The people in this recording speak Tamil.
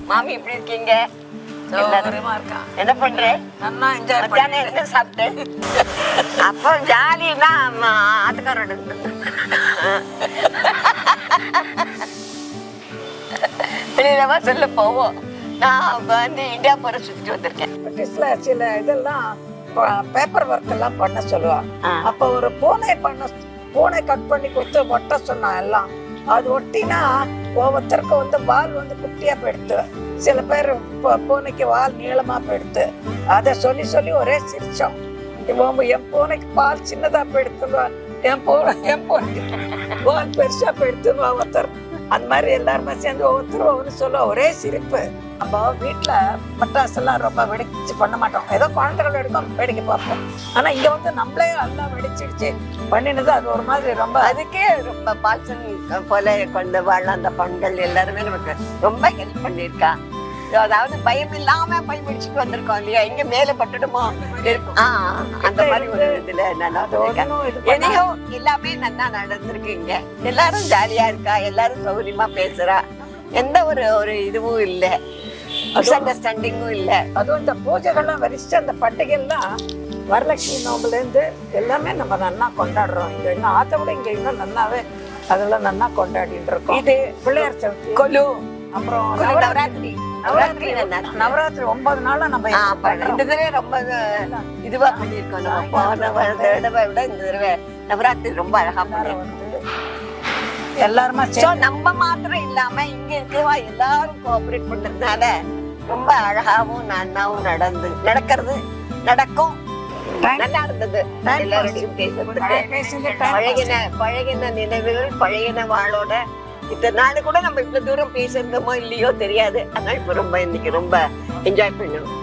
மாமி எப்படி இருக்கீங்க? என்ன பண்றேன்? மத்தியானம் என்ன சாப்பிட்டேன்? அப்போ ஜாலினா ஆத்துக்காரோட வெளியிலவா சொல்ல போவோம். நான் வந்து இந்தியா போற சுத்திட்டு வந்திருக்கேன். சில இதெல்லாம் பேப்பர் ஒர்க் எல்லாம் பண்ண சொல்லுவாங்க. அப்ப ஒரு பூனை கட் பண்ணி கொடுத்து ஒட்ட சொன்னா எல்லாம் அது ஒட்டினா ஒவ்வொருத்தருக்கும் வந்து வால் வந்து குட்டியா போயிடுத்து. சில பேர் பூனைக்கு வால் நீளமா போயிடுத்து. அதை சொல்லி சொல்லி ஒரே சிரிச்சோம். என் பூனைக்கு பால் சின்னதா போயிடுத்துவா, என் பூனைக்கு வால் பெருசா போயிடுத்துவா ஒருத்தர். அந்த மாதிரி எல்லாருமே சேர்ந்து ஒவ்வொருத்தரும் ஒவ்வொரு சொல்ல ஒரே சிரிப்பு. நம்ம வீட்டுல பட்டாசு எல்லாம் ரொம்ப வெடிச்சு பண்ண மாட்டோம். ஏதோ குழந்தைகள் எடுக்கும் வேடிக்கை பார்ப்போம். ஆனா இங்க வந்து நம்மளே எல்லாம் வெடிச்சிடுச்சு பண்ணினது. அது ஒரு மாதிரி ரொம்ப அதுக்கே ரொம்ப பால்சன் போல கொண்டு வாழ அந்த பெண்கள் எல்லாருமே நமக்கு ரொம்ப ஹெல்ப் பண்ணிருக்கா. அதாவது பயம் இல்லாம போய் முடிச்சுட்டு வந்திருக்கோம் இல்லையா? இங்க மேல பட்டுடுமோ அந்த மாதிரி ஒரு இதுல எதையோ எல்லாமே நல்லா நடந்திருக்கு. இங்க எல்லாரும் ஜாலியா இருக்கா, எல்லாரும் சௌகரியமா பேசுறா, எந்த ஒரு இதுவும் இல்ல, மிஸ் அண்டர்ஸ்டாண்டிங்கும் இல்ல. அதுவும் இந்த பூஜைகள்லாம் வரிச்சு அந்த பண்டிகைலாம் வரலட்சுமி நோம்புல இருந்து எல்லாமே நம்ம நல்லா கொண்டாடுறோம். இங்க இன்னும் ஆத்த விட இங்க இன்னும் நல்லாவே அதெல்லாம் நல்லா கொண்டாடிட்டு இருக்கோம். இது பிள்ளையார் சதுர்த்தி, கொலு, அப்புறம் நவராத்திரி. நவராத்திரி 9 நாளும் நம்ம இந்த தடவை ரொம்ப இதுவா பண்ணிருக்கோம். நம்ம போன தடவை விட இந்த தடவை நவராத்திரி ரொம்ப அழகா பண்ணிருக்கோம். எல்லாருமே நம்ம மாத்திரம் இல்லாம இங்க இருக்கவா எல்லாரும் கோஆபரேட் பண்றதுனால ரொம்ப அழகாவும் நன்னாவும் நடக்கும். நல்லா இருந்தது. எல்லாரோடையும் பேசுறதுக்கு பழகின நினைவுகள், பழகின வாழோட இத்தனை நாள் கூட நம்ம இவ்வளவு தூரம் பேசிருந்தோமோ இல்லையோ தெரியாது. ஆனா இப்ப ரொம்ப இன்னைக்கு ரொம்ப என்ஜாய் பண்ணணும்.